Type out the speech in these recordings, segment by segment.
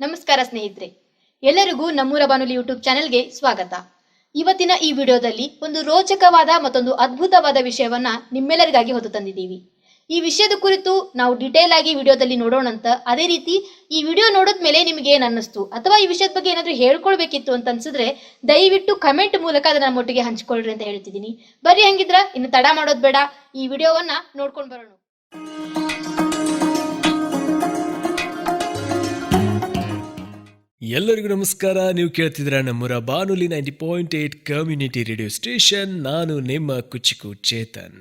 ನಮಸ್ಕಾರ ಸ್ನೇಹಿತರೆ, ಎಲ್ಲರಿಗೂ ನಮ್ಮೂರ ಬಾನುಲಿ ಯೂಟ್ಯೂಬ್ ಚಾನೆಲ್ಗೆ ಸ್ವಾಗತ. ಇವತ್ತಿನ ಈ ವಿಡಿಯೋದಲ್ಲಿ ಒಂದು ರೋಚಕವಾದ ಮತ್ತೊಂದು ಅದ್ಭುತವಾದ ವಿಷಯವನ್ನ ನಿಮ್ಮೆಲ್ಲರಿಗಾಗಿ ಹೊತ್ತು ತಂದಿದ್ದೀವಿ. ಈ ವಿಷಯದ ಕುರಿತು ನಾವು ಡಿಟೇಲ್ ಆಗಿ ವಿಡಿಯೋದಲ್ಲಿ ನೋಡೋಣಂತ. ಅದೇ ರೀತಿ ಈ ವಿಡಿಯೋ ನೋಡಿದ್ಮೇಲೆ ನಿಮಗೆ ಏನ್ ಅನ್ನಿಸ್ತು ಅಥವಾ ಈ ವಿಷಯದ ಬಗ್ಗೆ ಏನಾದ್ರೂ ಹೇಳ್ಕೊಳ್ಬೇಕಿತ್ತು ಅಂತ ಅನ್ಸಿದ್ರೆ ದಯವಿಟ್ಟು ಕಮೆಂಟ್ ಮೂಲಕ ಅದನ್ನ ನಮ್ಮೊಟ್ಟಿಗೆ ಹಂಚ್ಕೊಳ್ರಿ ಅಂತ ಹೇಳ್ತಿದ್ದೀನಿ. ಬರ್ರಿ, ಹಂಗಿದ್ರ ಇನ್ನು ತಡ ಮಾಡೋದ್ ಬೇಡ, ಈ ವಿಡಿಯೋವನ್ನ ನೋಡ್ಕೊಂಡು ಬರೋಣ. ಎಲ್ಲರಿಗೂ ನಮಸ್ಕಾರ. ನೀವು ಕೇಳ್ತಿದ್ರ ನಮ್ಮೂರ ಬಾನುಲಿ 90.8 ಕಮ್ಯುನಿಟಿ ರೇಡಿಯೋ ಸ್ಟೇಷನ್. ನಾನು ನಿಮ್ಮ ಕುಚಿಕು ಚೇತನ್.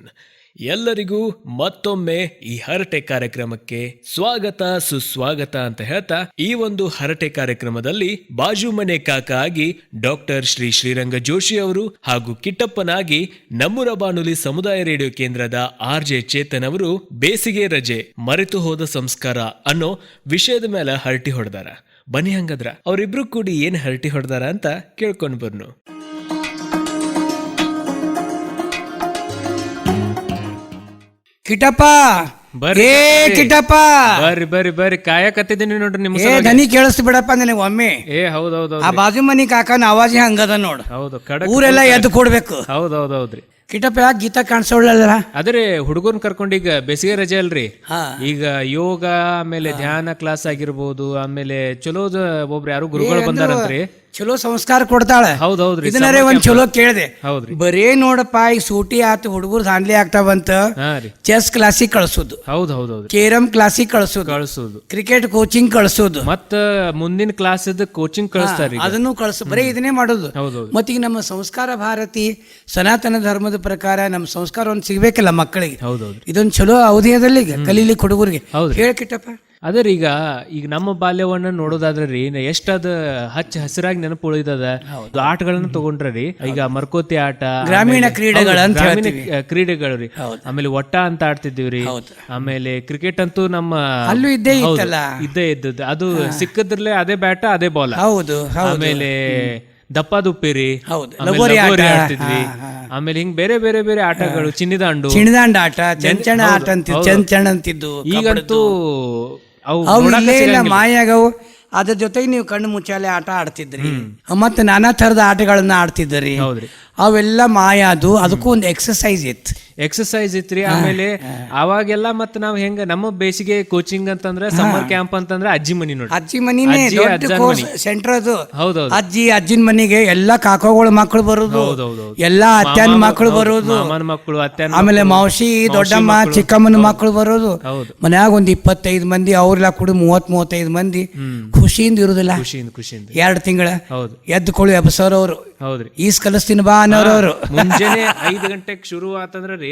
ಎಲ್ಲರಿಗೂ ಮತ್ತೊಮ್ಮೆ ಈ ಹರಟೆ ಕಾರ್ಯಕ್ರಮಕ್ಕೆ ಸ್ವಾಗತ ಸುಸ್ವಾಗತ ಅಂತ ಹೇಳ್ತಾ, ಈ ಒಂದು ಹರಟೆ ಕಾರ್ಯಕ್ರಮದಲ್ಲಿ ಬಾಜು ಮನೆ ಕಾಕ ಆಗಿ ಡಾಕ್ಟರ್ ಶ್ರೀರಂಗ ಜೋಶಿ ಅವರು ಹಾಗೂ ಕಿಟ್ಟಪ್ಪನಾಗಿ ನಮ್ಮೂರ ಬಾನುಲಿ ಸಮುದಾಯ ರೇಡಿಯೋ ಕೇಂದ್ರದ RJ ಚೇತನ್ ಅವರು ಬೇಸಿಗೆ ರಜೆ ಮರೆತು ಹೋದ ಸಂಸ್ಕಾರ ಅನ್ನೋ ವಿಷಯದ ಮೇಲೆ ಹರಟಿ ಹೊಡೆದಾರ. ಬನ್ನಿ ಹಂಗದ್ರ ಅವರಿಬ್ರು ಕೂಡಿ ಏನ್ ಹರಟಿ ಹೊಡೆದಾರ ಅಂತ ಕೇಳ್ಕೊಂಡ್ ಬರ್ನು. ಕಿಟಪ್ಪ ಬರ್ರಿ ಕಿಟಪ್ಪ ಬರ್ರಿ ಬರ್ರಿ ಬರ್ರಿ, ಕಾಯಕತ್ತಿದ್ದೀನಿ ನೋಡ್ರಿ ನಿಮ್ ದನಿ ಕೇಳಿಸ್ತು ಬಿಡಪ್ಪ ನನಗೆ ಒಮ್ಮೆ. ಹೌದೌದು, ಆ ಬಾಜು ಮನಿ ಕಾಕನ ಆವಾಜ್ ಹಂಗದ ನೋಡು. ಹೌದು, ಊರೆಲ್ಲ ಎದ್ದು ಕೊಡ್ಬೇಕು. ಹೌದೌದ್ರಿ. ಕಿಟಪ್ಪ ಯಾಕೆ ಗೀತಾ ಕಾಣಿಸೋಳ್ಳಲ್ಲ? ಅದ್ರೆ ಹುಡುಗರ್ನ ಕರ್ಕೊಂಡು ಈಗ ಬೇಸಿಗೆ ರಜೆ ಅಲ್ರಿ, ಈಗ ಯೋಗ ಆಮೇಲೆ ಧ್ಯಾನ ಕ್ಲಾಸ್ ಆಗಿರ್ಬೋದು, ಆಮೇಲೆ ಚಲೋ ಒಬ್ರು ಯಾರು ಗುರುಗಳು ಬಂದಾರಂತ್ರಿ, ಚಲೋ ಸಂಸ್ಕಾರ ಕೊಡ್ತಾಳೆ. ಹೌದೌದ್ರಿ. ಇದನ್ನರೇ ಒಂದ್ ಚಲೋ ಕೇಳಿದೆ. ಹೌದ್ರಿ. ಬರೇ ನೋಡಪ್ಪ ಈಗ ಸೂಟಿ ಆತು, ಹುಡುಗರು ದಾಂಡ್ಲಿ ಆಗ್ತಾವಂತ ಚೆಸ್ ಕ್ಲಾಸಿಗೆ ಕಳ್ಸೋದು, ಹೌದೌದ್ರಿ, ಕೇರಂ ಕ್ಲಾಸಿಗೆ ಕಳ್ಸೋದು, ಕ್ರಿಕೆಟ್ ಕೋಚಿಂಗ್ ಕಳ್ಸೋದು, ಮತ್ತ ಮುಂದಿನ ಕ್ಲಾಸ್ ಕೋಚಿಂಗ್ ಕಳಿಸ್ತಾರ, ಅದನ್ನು ಕಳ್ಸು. ಬರೀ ಇದನ್ನೇ ಮಾಡೋದು. ಮತ್ತೀಗ ನಮ್ಮ ಸಂಸ್ಕಾರ ಭಾರತಿ ಸನಾತನ ಧರ್ಮದ ಪ್ರಕಾರ ನಮ್ಮ ಸಂಸ್ಕಾರ ಒಂದು ಸಿಗ್ಬೇಕಲ್ಲ ಮಕ್ಕಳಿಗೆ. ಇದೊಂದು ಚಲೋ ಅವಧಿಯದಲ್ಲಿ ಕಲೀಲಿಕ್ಕೆ ಹುಡುಗರಿಗೆ ಹೇಳ್ಕಿಟ್ಟಪ್ಪ. ಅದ್ರ ಈಗ ನಮ್ಮ ಬಾಲ್ಯವನ್ನ ನೋಡೋದಾದ್ರೆ ರೀ, ಎಷ್ಟದ ಹಚ್ಚ ಹಸಿರಾಗಿ ನೆನಪು ಉಳಿದದ ಆಟಗಳನ್ನ ತಗೊಂಡ್ರಿ. ಈಗ ಮರ್ಕೋತಿ ಆಟ, ಗ್ರಾಮೀಣ ಕ್ರೀಡೆಗಳು ರೀ, ಆಮೇಲೆ ಒಟ್ಟ ಅಂತ ಆಡ್ತಿದ್ದೀವ್ರಿ, ಆಮೇಲೆ ಕ್ರಿಕೆಟ್ ಅಂತೂ ನಮ್ಮ ಅಲ್ಲೂ ಇದ್ದೇ ಇದ್ದದ್ದು. ಅದು ಸಿಕ್ಕದ್ರಲ್ಲೇ ಅದೇ ಬ್ಯಾಟ ಅದೇ ಬಾಲ್. ಆಮೇಲೆ ದಪ್ಪದುಪ್ಪಿರಿ, ಆಡ್ತಿದ್ವಿ. ಆಮೇಲೆ ಹಿಂಗ್ ಬೇರೆ ಬೇರೆ ಬೇರೆ ಆಟಗಳು, ಚಿನ್ನಿದಾಂಡು ಆಟ, ಚಂಚಣ ಆಟ ಅಂತಿದ್ದು. ಈಗಂತೂ ಮಾಯಾಗವು. ಅದ್ರ ಜೊತೆಗೆ ನೀವು ಕಣ್ಣು ಮುಚ್ಚಾಲೆ ಆಟ ಆಡ್ತಿದ್ರಿ, ಮತ್ತೆ ನಾನಾ ತರದ ಆಟಗಳನ್ನ ಆಡ್ತಿದ್ರಿ. ಅವೆಲ್ಲ ಮಾಯಾದು. ಅದಕ್ಕೂ ಒಂದು ಎಕ್ಸಸೈಸ್ ಇತ್ರಿ. ಆಮೇಲೆ ಅವಾಗೆಲ್ಲ ಮತ್ ನಾವ್ ಹೆಂಗ ನಮ್ಮ ಬೇಸಿಗೆ ಕೋಚಿಂಗ್ ಅಂತಂದ್ರೆ ಸಮ್ಮರ್ ಕ್ಯಾಂಪ್ ಅಂತಂದ್ರೆ ಅಜ್ಜಿ ಮನಿ ನೋಡಿ, ಅಜ್ಜಿ ಮನಿನೇ ಸೆಂಟರ್ ಅದು. ಅಜ್ಜಿನ ಮನಿಗೆ ಎಲ್ಲಾ ಕಾಕೋಗಳ ಮಕ್ಕಳು ಬರುದು, ಎಲ್ಲಾ ಅತ್ಯನ ಮಕ್ಕಳು ಬರುದು, ಮಕ್ಕಳು, ಆಮೇಲೆ ಮೌಸಿ ದೊಡ್ಡಮ್ಮ ಚಿಕ್ಕಮ್ಮನ ಮಕ್ಕಳು ಬರೋದು. ಮನ್ಯಾಗ ಒಂದ್ 25 ಮಂದಿ, ಅವ್ರೆಲ್ಲ ಕೂಡ 30-35 ಮಂದಿ ಖುಷಿಯಿಂದ ಇರುದಿಲ್ಲ. 2 ತಿಂಗಳ ಎದ್ದುಕೊಳ್ಳಿ ಎಬ್ಸೋರ್ ಅವರು. ಈಸ್ ಕಲಿಸ್ತೀನಿ ಬಾ ಅನ್ನೋರವ್ರು. ಮುಂಜಾನೆ 5 ಗಂಟೆಗೆ ಶುರು ಆತಂದ್ರ ರೀ,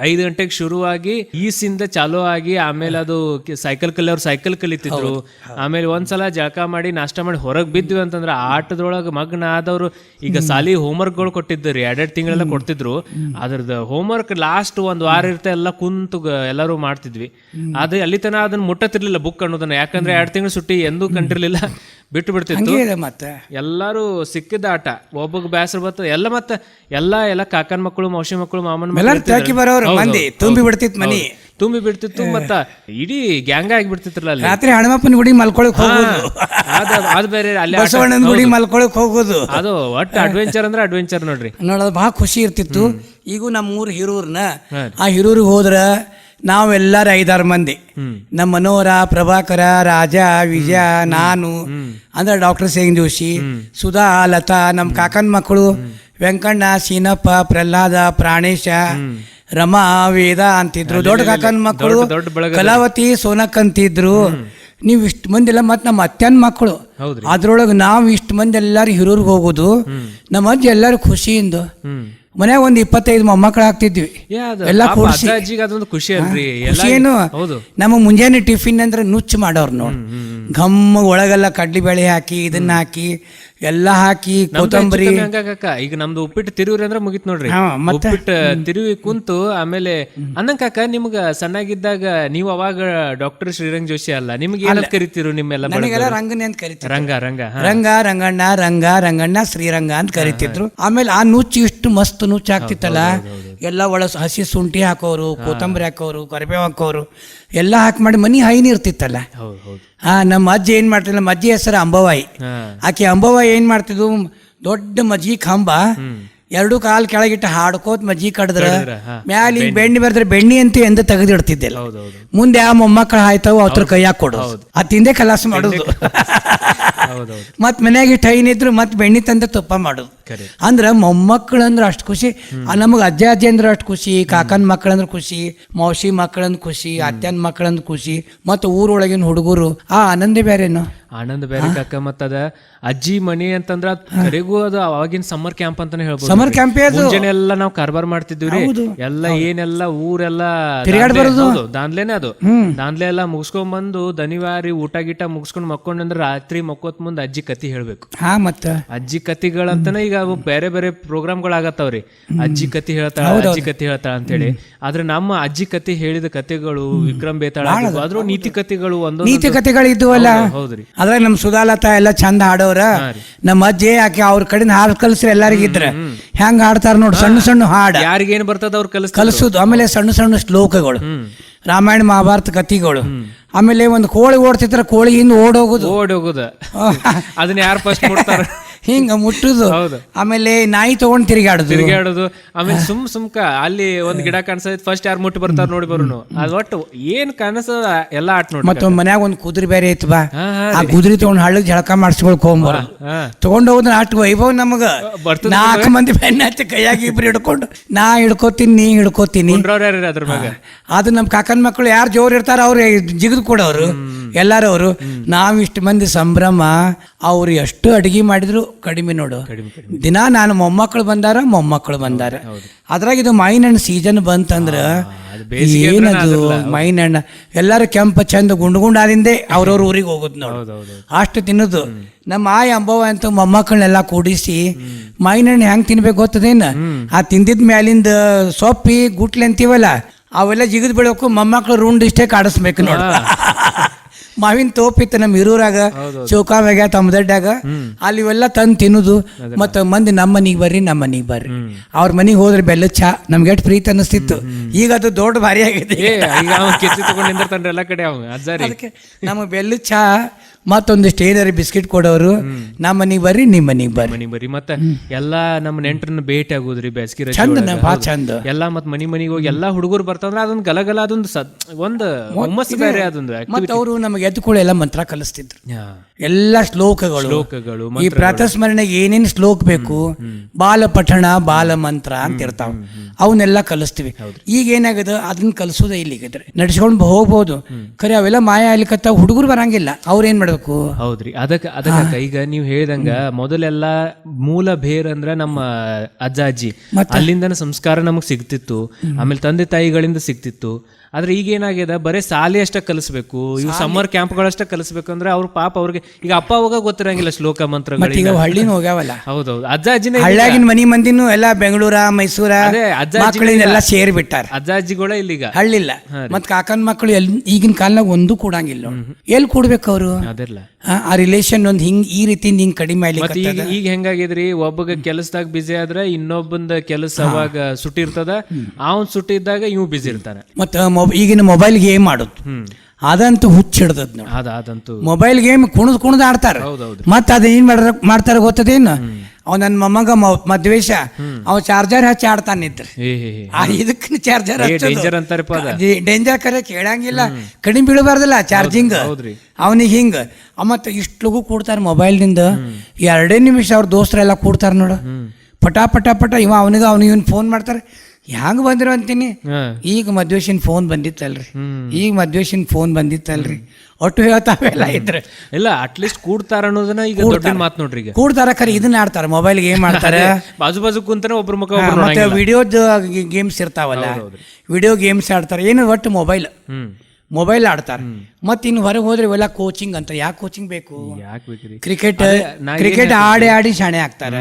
5 ಗಂಟೆಗೆ ಶುರುವಾಗಿ ಈಸಿಂದ ಚಾಲೂ ಆಗಿ, ಆಮೇಲೆ ಅದು ಸೈಕಲ್ ಕಲಿಯವ್ರು ಸೈಕಲ್ ಕಲಿತಿದ್ರು. ಆಮೇಲೆ ಒಂದ್ಸಲ ಜಳಕ ಮಾಡಿ ನಾಷ್ಟ ಮಾಡಿ ಹೊರಗ್ ಬಿದ್ವಿ ಅಂತಂದ್ರ ಆಟದೊಳಗ ಮಗ್ನ ಆದವ್ರು. ಈಗ ಸಾಲಿ ಹೋಮ್ವರ್ಕ್ಗಳು ಕೊಟ್ಟಿದ್ರಿ, 2 ತಿಂಗಳೆಲ್ಲ ಕೊಡ್ತಿದ್ರು. ಅದ್ರದ್ದು ಹೋಮ್ವರ್ಕ್ ಲಾಸ್ಟ್ 1 ವಾರ ಇರ್ತಾ ಎಲ್ಲ ಕುಂತು ಎಲ್ಲರೂ ಮಾಡ್ತಿದ್ವಿ. ಅದು ಅಲ್ಲಿ ತನ ಅದನ್ನ ಮುಟ್ಟತಿರ್ಲಿಲ್ಲ ಬುಕ್ ಅನ್ನೋದನ್ನ, ಯಾಕಂದ್ರೆ 2 ತಿಂಗಳು ಸುಟ್ಟಿ ಎಂದೂ ಕಂಡಿರ್ಲಿಲ್ಲ, ಬಿಟ್ಟು ಬಿಡ್ತಿತ್ತು. ಎಲ್ಲಾರು ಸಿಕ್ಕಿದ ಆಟ, ಒಬ್ಬಗ್ ಬ್ಯಾಸರ ಬರ್ತದೆ ಎಲ್ಲ. ಮತ್ತೆ ಎಲ್ಲ ಕಾಕನ್ ಮಕ್ಕಳು, ಮೌಸಿ ಮಕ್ಕಳು, ಮಾಮನ ತುಂಬಿ ಬಿಡ್ತಿತ್ತು ಮನಿ, ತುಂಬಿ ಬಿಡ್ತಿತ್ತು. ಮತ್ತ ಇಡೀ ಗ್ಯಾಂಗ್ ಆಗಿ ಬಿಡ್ತಿತ್ರಲ್ಲ. ರಾತ್ರಿ ಹನುಮಪ್ಪನ ಗುಡಿ ಮಲ್ಕೊಳಕ್ ಹೋಗೋದು, ಅದು ಬೇರೆ. ಅಲ್ಲಿ ಬಸವಣ್ಣನ ಗುಡಿ ಮಲ್ಕೊಳಕ್ ಹೋಗೋದು. ಅದು ಒಟ್ಟು ಅಡ್ವೆಂಚರ್ ಅಂದ್ರೆ ಅಡ್ವೆಂಚರ್ ನೋಡ್ರಿ. ನೋಡೋದು ಬಹಳ ಖುಷಿ ಇರ್ತಿತ್ತು. ಈಗ ನಮ್ಮ ಊರ್ ಹಿರೂರ್ನ, ಆ ಹಿರೂರಿಗೆ ಹೋದ್ರ ನಾವೆಲ್ಲಾರು 5-6 ಮಂದಿ, ನಮ್ಮ ಮನೋಹರ, ಪ್ರಭಾಕರ, ರಾಜ, ವಿಜಯ, ನಾನು ಅಂದ್ರೆ ಡಾಕ್ಟರ್ ಶ್ರೀರಂಗ ಜೋಶಿ, ಸುಧಾ, ಲತಾ, ನಮ್ಮ ಕಾಕನ ಮಕ್ಕಳು ವೆಂಕಣ್ಣ, ಸೀನಪ್ಪ, ಪ್ರಹ್ಲಾದ, ಪ್ರಾಣೇಶ, ರಮಾ, ವೇದ ಅಂತಿದ್ರು. ದೊಡ್ಡ ಕಾಕನ ಮಕ್ಕಳು ಕಲಾವತಿ, ಸೋನಕ್ ಅಂತಿದ್ರು. ನೀವು ಇಷ್ಟು ಮಂದಿ ಎಲ್ಲ, ಮತ್ತೆ ನಮ್ಮ ಅತ್ಯನ ಮಕ್ಕಳು. ಅದ್ರೊಳಗೆ ನಾವು ಇಷ್ಟು ಮಂದಿ ಎಲ್ಲಾರು ಹಿರೂರ್ಗೆ ಹೋಗೋದು. ನಮ್ಮ ಅಜ್ಜಿ ಎಲ್ಲಾರು ಖುಷಿಯಿಂದ ಮನ್ಯಾಗ ಒಂದ್ 25 ಮೊಮ್ಮಕ್ಕಳು ಆಗ್ತಿದ್ವಿ. ಎಲ್ಲ ಖುಷಿ ಅಲ್ರಿ. ಏನು ನಮ್ಮ ಮುಂಜಾನೆ ಟಿಫಿನ್ ಅಂದ್ರೆ ನುಚ್ಚು ಮಾಡೋರು ನೋಡ್, ಘಮ್ಮ ಒಳಗೆಲ್ಲ ಕಡ್ಲಿ ಬೇಳೆ ಹಾಕಿ, ಇದನ್ನ ಹಾಕಿ, ಎಲ್ಲ ಹಾಕಿ, ಕೊತ್ತಂಬರಿ. ಈಗ ನಮ್ದು ಉಪ್ಪಿಟ್ಟು ತಿರುವಿ ಅಂದ್ರೆ ಮುಗಿತ್ ನೋಡ್ರಿ. ಉಪ್ಪಿಟ್ಟು ತಿರುವಿ ಕುಂತು ಆಮೇಲೆ ಅನ್ನಂಕಾಕ, ನಿಮ್ಗ ಸಣ್ಣಾಗಿದ್ದಾಗ ನೀವು ಅವಾಗ ಡಾಕ್ಟರ್ ಶ್ರೀರಂಗ ಜೋಶಿ ಅಲ್ಲ, ನಿಮ್ಗೆ ಏನಂತ ಕರಿತಿರು? ನಿಮ್ಮೆಲ್ಲ ರಂಗನೇ ಅಂತ ಕರಿತಿದ್ರು. ರಂಗಣ್ಣ ರಂಗಣ್ಣ ಶ್ರೀರಂಗ ಅಂತ ಕರಿತಿದ್ರು. ಆಮೇಲೆ ಆ ನುಚ್ಚು ಇಷ್ಟು ಮಸ್ತ್ ನುಚ್ಚು ಆಗ್ತಿತ್ತಲ್ಲ, ಎಲ್ಲ ಹಸಿ ಶುಂಠಿ ಹಾಕೋರು, ಕೊತ್ತಂಬರಿ ಹಾಕೋರು, ಕರಿಬೇವು ಹಾಕೋರು, ಎಲ್ಲ ಹಾಕಿ ಮಾಡಿ ಮನಿ ಹೈನಿ ಇರ್ತಿತ್ತಲ್ಲ. ನಮ್ಮ ಅಜ್ಜಿ ಏನು ಮಾಡ್ತಿಲ್ಲ, ನಮ್ಮ ಅಜ್ಜಿ ಹೆಸರು ಅಂಬವಾಯಿ. ಆಕೆ ಅಂಬವಾಯಿ ಏನು ಮಾಡ್ತಿದ್ವು, ದೊಡ್ಡ ಮಜ್ಜಿಗೆ ಕಂಬ, 2 ಕಾಲು ಕೆಳಗಿಟ್ಟು ಹಾಡ್ಕೋತ್ ಮಜ್ಜಿ ಕಡಿದ್ರ ಮ್ಯಾಲ ಬೆಣ್ಣೆ ಬರ್ದ್ರೆ ಬೆಣ್ಣೆ ಅಂತ ಎಂದು ತೆಗೆದಿಡ್ತಿದ್ದಿಲ್ಲ. ಮುಂದೆ ಯಾವ ಮೊಮ್ಮಕ್ಕಳು ಆಯ್ತಾವ ಅವ್ರ ಕೈಯಾಗ ಕೊಡೋದು, ಅದು ತಿಂದೆ ಕಲಾಸ ಮಾಡೋದು. ಮತ್ ಮನ್ಯಾಗ ಇಟ್ಟು ಹೈನಿದ್ರು ಮತ್ ಬೆಣ್ಣೆ ತಂದೆ ತುಪ್ಪ ಮಾಡೋದು. ಅಂದ್ರ ಮೊಮ್ಮಕ್ಕಳು ಅಂದ್ರೆ ಅಷ್ಟು ಖುಷಿ. ನಮಗೆ ಅಜ್ಜ ಅಜ್ಜಿ ಅಂದ್ರೆ ಅಷ್ಟು ಖುಷಿ, ಕಾಕನ ಮಕ್ಕಳಂದ್ರೆ ಖುಷಿ, ಮೌಸಿ ಮಕ್ಕಳಂದ್ ಖುಷಿ, ಅತ್ಯನ್ ಮಕ್ಕಳಂದ್ ಖುಷಿ, ಮತ್ತು ಊರೊಳಗಿನ ಹುಡುಗರು ಆ ಆನಂದ ಬೇರೆನು. ಆನಂದ ಬೇರೆ ಕಾಕ. ಮತ್ತದ ಅಜ್ಜಿ ಮನಿ ಅಂತಂದ್ರ ಕರೆಗೂ ಅದು ಅವಾಗಿನ ಸಮ್ಮರ್ ಕ್ಯಾಂಪ್ ಅಂತಾನೆ ಹೇಳ್ಬೋದು. ಸಮ್ಮರ್ ಕ್ಯಾಂಪ್ ಎಲ್ಲ ನಾವು ಕಾರ್ಬಾರ್ ಮಾಡ್ತಿದ್ವಿ ಎಲ್ಲ, ಏನೆಲ್ಲ ಊರೆಲ್ಲ ದಾನ್ಲೇನೆ ಅದು. ದಾನ್ಲೆ ಎಲ್ಲ ಮುಗಿಸ್ಕೊಂಡ್ ಬಂದು ದನಿವಾರಿ ಊಟ ಗೀಟ ಮುಗಿಸ್ಕೊಂಡ್ ಮಕ್ಕೊಂಡ್ರೆ ರಾತ್ರಿ ಮಕ್ಕೋತ್ ಮುಂದೆ ಅಜ್ಜಿ ಕತಿ ಹೇಳ್ಬೇಕು. ಮತ್ತ ಅಜ್ಜಿ ಕತಿಗಳಂತಾನೆ ಈಗ ಬೇರೆ ಬೇರೆ ಪ್ರೋಗ್ರಾಮ್ಗಳು ಆಗತ್ತವ್ರಿ. ಅಜ್ಜಿ ಕತಿ ಹೇಳ್ತಾಳ, ಅಜ್ಜಿ ಕತಿ ಹೇಳ್ತಾಳ ಅಂತೇಳಿ. ಆದ್ರೆ ನಮ್ಮ ಅಜ್ಜಿ ಕತಿ ಹೇಳಿದ ಕತೆಗಳು ವಿಕ್ರಮ್ ಬೇತಾಳ ಅದ್ರ ನೀತಿ ಕತೆಗಳು, ನೀತಿ ಕತೆಗಳು ಇದ್ವಲ್ಲ. ಹೌದ್ರಿ. ಅದ್ರಾಗ ನಮ್ ಸುಧಾಲತಾ ಎಲ್ಲ ಚಂದ ಹಾಡೋರ. ನಮ್ಮ ಅಜ್ಜಿ ಆಕೆ ಅವ್ರ ಕಡೆಯಿಂದ ಹಾಡು ಕಲ್ಸ್ರಿ ಎಲ್ಲರಿಗಿದ್ರ ಹೆಂಗ್ ಹಾಡ್ತಾರ ನೋಡ್, ಸಣ್ಣ ಸಣ್ಣ ಹಾಡ ಯಾರಿಗೇನ್ ಬರ್ತದ ಅವ್ರು ಕಲ್ಸುದು. ಆಮೇಲೆ ಸಣ್ಣ ಸಣ್ಣ ಶ್ಲೋಕಗಳು, ರಾಮಾಯಣ ಮಹಾಭಾರತ ಕಥೆಗಳು. ಆಮೇಲೆ ಒಂದು ಕೋಳಿ ಓಡ್ತಿದ್ರ ಕೋಳಿ ಹಿಂದ್ ಓಡೋಗುದು ಅದನ್ನ ಯಾರು ಫಸ್ಟ್ ಮುಟ್ತಾರ ಹಿಂಗ ಮುಟ್ಟುದು. ಆಮೇಲೆ ನಾಯಿ ತಗೊಂಡ್ ತಿರುಗಾಡುದು. ಆಮೇಲೆ ಸುಮ್ಕ ಅಲ್ಲಿ ಒಂದ್ ಗಿಡ ಕಾಣಿಸ್ತದ, ಫಸ್ಟ್ ಯಾರು ಮುಟ್ಟಿ ಬರ್ತಾರ ನೋಡಿ ಬರೋನು. ಅದ್ ಒಟ್ಟು ಏನ್ ಕಾಣಿಸ್ತದ ಎಲ್ಲ ಆಟ ನೋಡಿ. ಮತ್ತೊಂದ್ ಮನ್ಯಾಗ ಒಂದ್ ಕುದುರೆ ಬೇರೆ ಐತ್ ಬಾ, ಆ ಕುದುರೆ ತಗೊಂಡ್ ಹಳ್ಳಕ್ ಜಳಕ ಮಾಡಿಸ್ಕೊಳಕ್ ಹೋಗ್ಬಾರ, ತಗೊಂಡ್ ಹೋದ್ರ ಅಷ್ಟು ವೈಭವ್ ನಮಗ. 4 ಮಂದಿ ಬೆನ್ನ ಹತ್ತಿ ಕೈಯಾಗಿ ಇಬ್ರು ಹಿಡ್ಕೊಂಡು ನಾ ಹಿಡ್ಕೋತೀನಿ ನೀ ಹಿಡ್ಕೋತೀನಿ. ಅದು ನಮ್ ಕಾಕನ್ ಮಕ್ಕಳು ಯಾರು ಜೋರ್ ಇರ್ತಾರ ಅವ್ರು ಜಿಗಿದು ಕೊಡೋರು ಎಲ್ಲಾರವ್ರು. ನಾವಿಷ್ಟು ಮಂದಿ ಸಂಭ್ರಮ. ಅವ್ರು ಎಷ್ಟು ಅಡಿಗೆ ಮಾಡಿದ್ರು ಕಡಿಮೆ ನೋಡು. ದಿನ ನಾನು ಮೊಮ್ಮಕ್ಕಳು ಬಂದಾರ. ಅದ್ರಾಗ ಇದು ಮಾವಿನ ಹಣ್ಣು ಸೀಸನ್ ಬಂತಂದ್ರ ಏನದು ಮಾವಿನ ಹಣ್ಣು ಎಲ್ಲಾರು ಕೆಂಪ ಚಂದ ಗುಂಡ್ಗುಂಡಾದಿಂದೆ ಅವ್ರವ್ರ ಊರಿಗೆ ಹೋಗುದು ನೋಡು, ಅಷ್ಟು ತಿನ್ನೋದು. ನಮ್ಮ ಆಯಿ ಅಂಬವ ಅಂತ ಮೊಮ್ಮಕ್ಕಳನ್ನೆಲ್ಲ ಕೂಡಿಸಿ ಮಾವಿನ ಹಣ್ಣು ಹೆಂಗ್ ತಿನ್ಬೇಕು ಗೊತ್ತದೇನ, ಆ ತಿಂದಿದ್ ಮ್ಯಾಲಿಂದ ಸೊಪ್ಪಿ ಗುಟ್ಲೆ ಅಂತೀವಲ್ಲ ಅವೆಲ್ಲ ಜಿಗಿದ್ ಬಿಡಬೇಕು, ಮೊಮ್ಮಕ್ಕಳು ರೂಂಡ್ ಇಷ್ಟೇ ಕಾಡಿಸ್ಬೇಕು ನೋಡು. ಮಾವಿನ ತೋಪಿತ್ತು ನಮ್ಮ ಹಿರೂರಾಗ, ಚೌಕಾವ್ಯಾಗ, ತಮ್ಮದಡ್ಡಾಗ, ಅಲ್ಲಿ ಇವೆಲ್ಲ ತಂದು ತಿನ್ನುದು. ಮತ್ತು ಮಂದಿ ನಮ್ಮ ಮನಿಗೆ ಬರ್ರಿ ಅವ್ರ ಮನಿಗೆ ಹೋದ್ರೆ ಬೆಲ್ಲದ ಚಾ ನಮ್ಗೆ ಎಷ್ಟು ಪ್ರೀತಿ ಅನ್ನಿಸ್ತಿತ್ತು. ಈಗ ಅದು ದೊಡ್ಡ ಭಾರಿ ಆಗಿದೆ. ಅದಕ್ಕೆ ನಮಗೆ ಬೆಲ್ಲದ ಚಾ ಮತ್ತೊಂದಿಷ್ಟು ಏನಾರ ಬಿಸ್ಕಿಟ್ ಕೊಡೋರು. ನಮ್ಮ ಮನಿಗೆ ಬರ್ರಿ, ನಿಮ್ಮ ಮನಿಗೆ ಬರ್ರಿ. ಮತ್ತೆ ಎಲ್ಲಾ ನಮ್ಮ ನೆಂಟ್ರನ್ನ ಭೇಟಿ ಆಗುದ್ರಿ ಬೇಸಿಗೆ ಚಂದ, ಭಾಳ ಚಂದ. ಎಲ್ಲಾ ಮತ್ ಮನಿಗೆ ಹೋಗಿ ಎಲ್ಲಾ ಹುಡುಗರು ಬರ್ತಾವ್ರ ಅದೊಂದು ಗಲಗಲ, ಅದೊಂದು ಒಂದು ಹುಮ್ಮಸ್ ಬೇರೆ. ಅದೊಂದು ಮತ್ತೆ ಅವರು ನಮಗೆ ಎದ್ದುಕೊಳ್ಳಿ ಎಲ್ಲ ಮಂತ್ರ ಕಲಿಸ್ತಿದ್ರು, ಎಲ್ಲ ಶ್ಲೋಕಗಳು. ಈ ಪ್ರಾತಸ್ಮರಣೆಗೆ ಏನೇನು ಶ್ಲೋಕ ಬೇಕು, ಬಾಲ ಪಠಣ, ಬಾಲ ಮಂತ್ರ ಅಂತ ಇರ್ತಾವ, ಅವನ್ನೆಲ್ಲ ಕಲಿಸ್ತೀವಿ. ಈಗ ಏನಾಗದ ಅದನ್ನ ಕಲಿಸೋದ ಇಲ್ಲಿಗಿದ್ರೆ ನಡ್ಸ್ಕೊಂಡ್ ಹೋಗ್ಬೋದು. ಖರೆ ಅವೆಲ್ಲ ಮಾಯ ಆಗ್ಲಿಕ್ಕತ್ತ, ಹುಡುಗರು ಬರಂಗಿಲ್ಲ. ಅವ್ರ ಏನ್ ಮಾಡ್ಬೇಕು? ಹೌದ್ರಿ. ಅದಕ್ಕ ಈಗ ನೀವ್ ಹೇಳ್ದಂಗ ಮೊದಲೆಲ್ಲ ಮೂಲ ಬೇರ್ ಅಂದ್ರ ನಮ್ಮ ಅಜ್ಜ ಅಜ್ಜಿ, ಅಲ್ಲಿಂದ ಸಂಸ್ಕಾರ ನಮಗ್ ಸಿಗ್ತಿತ್ತು. ಆಮೇಲೆ ತಂದೆ ತಾಯಿಗಳಿಂದ ಸಿಗ್ತಿತ್ತು. ಆದ್ರೆ ಈಗ ಏನಾಗಿದೆ, ಬರೀ ಶಾಲೆ ಅಷ್ಟ ಕಲಿಸ್ಬೇಕು, ಇವು ಸಮ್ಮರ್ ಕ್ಯಾಂಪ್ಗಳಷ್ಟ ಕಲಿಸ್ಬೇಕು ಅಂದ್ರೆ ಅವ್ರ ಪಾಪ ಅವ್ರಿಗೆ ಈಗ ಅಪ್ಪ ಹೋಗ ಗೊತ್ತಿರಂಗಿಲ್ಲ ಶ್ಲೋಕ ಮಂತ್ರಗಳು. ಹಳ್ಳಿನ ಹೋಗ್ಯಾವಲ್ಲ. ಹೌದೌದು. ಅಜ್ಜ ಅಜ್ಜಿನ ಹಳ್ಳಿಯಾಗಿನ ಮನಿ ಮಂದಿನೂ ಎಲ್ಲ ಬೆಂಗಳೂರ ಮೈಸೂರ ಮಕ್ಕಳೆಲ್ಲ ಸೇರಿ ಬಿಟ್ಟಾರ. ಅಜ್ಜ ಅಜ್ಜಿಗಳ ಇಲ್ಲಿಗ ಹಳ್ಳಿಲ್ಲ. ಮತ್ ಕಾಕನ್ ಮಕ್ಕಳು ಈಗಿನ ಕಾಲನಾಗ ಒಂದು ಕೂಡಂಗಿಲ್ಲ. ಎಲ್ಲಿ ಕೂಡ್ಬೇಕು ಅವರು? ಅದೆಲ್ಲ ಆ ರಿಲೇಷನ್ ಒಂದ್ ಈ ರೀತಿ ಹಿಂಗ್ ಕಡಿಮೆ ಆಗ್ಲಿ. ಈಗ ಹೆಂಗಾಗಿದ್ರಿ, ಒಬ್ಬಗ ಕೆಲಸದಾಗ ಬಿಸಿ ಆದ್ರೆ ಇನ್ನೊಬ್ಬಂದ ಕೆಲಸ ಅವಾಗ ಸುಟ್ಟಿ ಇರ್ತದ, ಅವನ್ ಸುಟ್ಟಿ ಇದ್ದಾಗ ಇವ್ ಬಿಸಿ ಇರ್ತಾನೆ. ಮತ್ತ ಈಗಿನ ಮೊಬೈಲ್ ಗೇಮ್ ಆಡೋದು ಅದಂತೂ ಹುಚ್ಚಿಡ್ದದ್ ನೋಡಿ. ಅದಂತೂ ಮೊಬೈಲ್ ಗೇಮ್ ಕುಣದ್ ಆಡ್ತಾರ. ಮತ್ತ ಅದ ಏನ್ ಮಾಡ್ತಾರ ಗೊತ್ತದೇನು? ಅವ್ ನನ್ನ ಮೊಮ್ಮಗ ಮದ್ವೇಷ ಅವ್ ಚಾರ್ಜರ್ ಹಚ್ಚಿ ಆಡ್ತಾನಿದ್ರಿ. ಇದಕ್ಕ ಚಾರ್ಜರ್ ಡೇಂಜರ್ ಕರೆ ಕೇಳಂಗಿಲ್ಲ, ಕಡಿಮೆ ಬೀಳಬಾರ್ದಲ್ಲ ಚಾರ್ಜಿಂಗ್ ಅವನಿಗೆ. ಹಿಂಗ ಮತ್ತ ಇಷ್ಟು ಲಗು ಕೂಡ್ತಾರ ಮೊಬೈಲ್ನಿಂದ. 2 ನಿಮಿಷ ಅವ್ರ ದೋಸ್ತರೆಲ್ಲ ಕೂಡ್ತಾರ ನೋಡು, ಪಟ ಪಟ ಪಟ. ಅವನಿಗೆ ಫೋನ್ ಮಾಡ್ತಾರೆ. ಹ್ಯಾಂಗ ಬಂದಿರೋ ಅಂತೀನಿ. ಈಗ ಮದ್ವೇಷನ್ ಫೋನ್ ಬಂದಿತ್ತಲ್ರಿ, ಒಟ್ಟು ಹೇಳ್ತಾವೆಲ್ಲ ಇದ್ರೆ ಇಲ್ಲ. ಅಟ್ಲೀಸ್ಟ್ ಕೂಡ್ತಾರ ಅನ್ನೋದನ್ನ ಈಗ ದೊಡ್ಡ ಮಾತು ನೋಡ್ರಿ. ಈಗ ಕೂಡ್ತಾರ ಖರೆ ಇದನ್ನ ಆಡ್ತಾರ, ಮೊಬೈಲ್ ಗೇಮ್ ಆಡ್ತಾರೆ. ಬಾಜು ಕುಂತಾನೆ ಒಬ್ರ ಮುಖ. ಮತ್ತೆ ವಿಡಿಯೋದ ಗೇಮ್ಸ್ ಇರ್ತಾವಲ್ಲ, ವಿಡಿಯೋ ಗೇಮ್ಸ್ ಆಡ್ತಾರೆ. ಏನು ಒಟ್ಟು ಮೊಬೈಲ್ ಆಡ್ತಾರೆ. ಮತ್ತ ಇನ್ನು ಹೊರಗೆ ಹೋದ್ರೆ ಇವೆಲ್ಲ ಕೋಚಿಂಗ್ ಅಂತ. ಯಾಕೆ ಕೋಚಿಂಗ್ ಬೇಕು? ಕ್ರಿಕೆಟ್ ಆಡಿ ಶಾಣೆ ಆಗ್ತಾರ,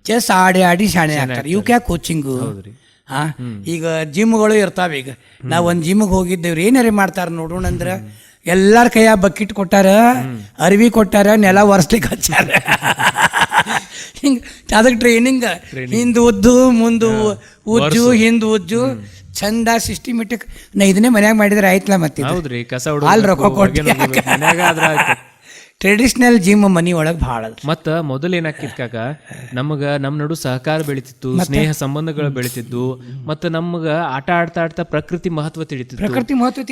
ಚೆಸ್ ಆಡಿ ಶಾಣೆ ಆಗ್ತಾರೆ. ಇವಕ್ಕೆ ಯಾಕೆ ಕೋಚಿಂಗು? ಈಗ ಜಿಮ್ಗಳು ಇರ್ತಾವ. ಈಗ ನಾವ್ ಒಂದ್ ಜಿಮ್ಗೆ ಹೋಗಿದ್ದೇವ್ರಿ, ಏನಾರೇ ಮಾಡ್ತಾರ ನೋಡೋಣ ಅಂದ್ರ ಎಲ್ಲಾರ ಕೈಯ ಬಕೆಟ್ ಕೊಟ್ಟಾರ, ಅರಿವಿ ಕೊಟ್ಟಾರ, ನೆಲ ಒರೆಸ್ಲಿಕ್ಕೆ ಹಚ್ಚಾರ. ಹಿಂಗೆ ಅದಕ್ಕೆ ಟ್ರೈನಿಂಗ್ ಹಿಂದೆ ಉದ್ದು ಮುಂದೆ ಉಜ್ಜು ಹಿಂದೆ ಉಜ್ಜು ಚಂದ ಸಿಸ್ಟಮೆಟಿಕ್. ನಾ ಇದನ್ನೇ ಮನ್ಯಾಗ ಮಾಡಿದ್ರೆ ಆಯ್ತಲ್ಲ ಮತ್ತೆ ಹೌದ್ರಿ, ಕಸ ಅಲ್ಲಿ ರೊಕ್ಕ ಕೊಟ್ಟು ಟ್ರೆಡಿಷನಲ್ ಜಿಮ್ ಮನಿ ಒಳಗೆ ಭಾಳ ಅದ. ಮತ್ತ ಮೊದಲು ಏನಾಕಿತ್ ಕಾಕ, ನಮಗ ನಮ್ಮ ನಡು ಸಹಕಾರ ಬೆಳಿತಿತ್ತು, ಸ್ನೇಹ ಸಂಬಂಧಗಳು ಬೆಳಿತಿದ್ದು, ಮತ್ತ ನಮಗ ಆಟ ಆಡ್ತಾ ಪ್ರಕೃತಿ ಮಹತ್ವ ಪ್ರಕೃತಿ ಮಹತ್ವ